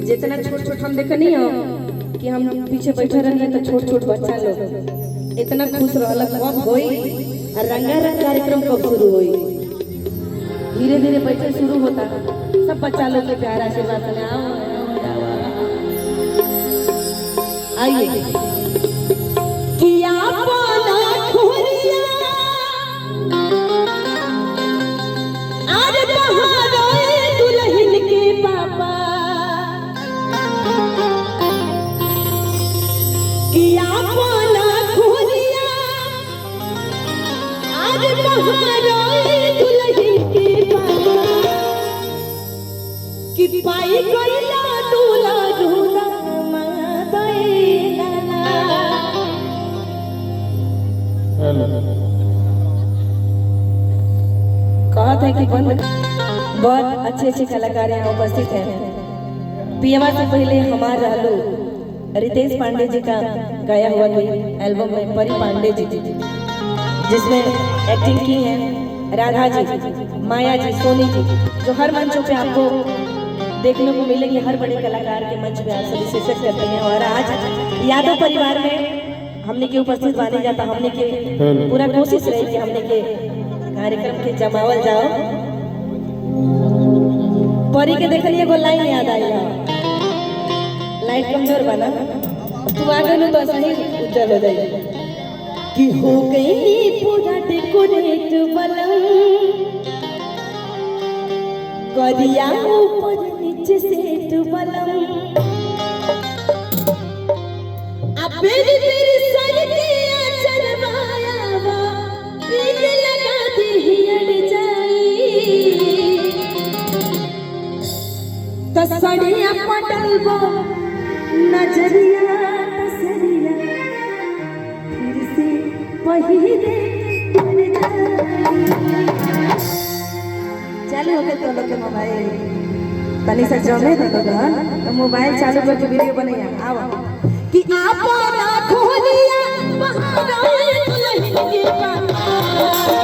जितना छोट छोट हम देखे नहीं हो कि हम पीछे बैठे रहिए तो छोट छोट बच्चा लोग इतना खुश रहल कब होई और रंगारंग कार्यक्रम कब शुरू होई। धीरे धीरे बैठे शुरू होता सब बच्चा लोग के प्यार आशीर्वाद से आइए किया कि पाई गईला दूला दूला कहते हैं कि बहुत अच्छे अच्छे कलाकार यहाँ उपस्थित हैं। पीएमआर से पहले हमारे रहलू रितेश पांडे जी का गाया हुआ कोई एल्बम में परी पांडे जी जिसमें एक्टिंग की है राधा जी, माया जी, सोनी जी, जो हर मंचों पे आपको देखने को मिलेंगे। हर बड़े कलाकार के मंच पे आप सभी शिरकत करते हैं। और आज यादव परिवार में हमने के उपस्थित माने जाता, हमने के पूरा कोशिश रही कि हमने के कार्यक्रम के जमावल जाओ। परी के देखलिए एगो लाइन याद आई, लाइट कमजोर बना तू आगे लो तो सही उज्जवल हो जाएगी कि हो गई पूरा डेकोरेट बलम करिया ऊपर नीचे सेट बलम अबे तेरी सर के चरवाया वा पील लगा दी अड़ जाई तसड़िया पटलबो नजरिया तसरिया फिर से पहिले चालू हो गए तो लोग के मोबाइल तनी से जमे तो मोबाइल चालू करके वीडियो बनैया आओ कि आप खोलिया बहाना दुल्हन के पास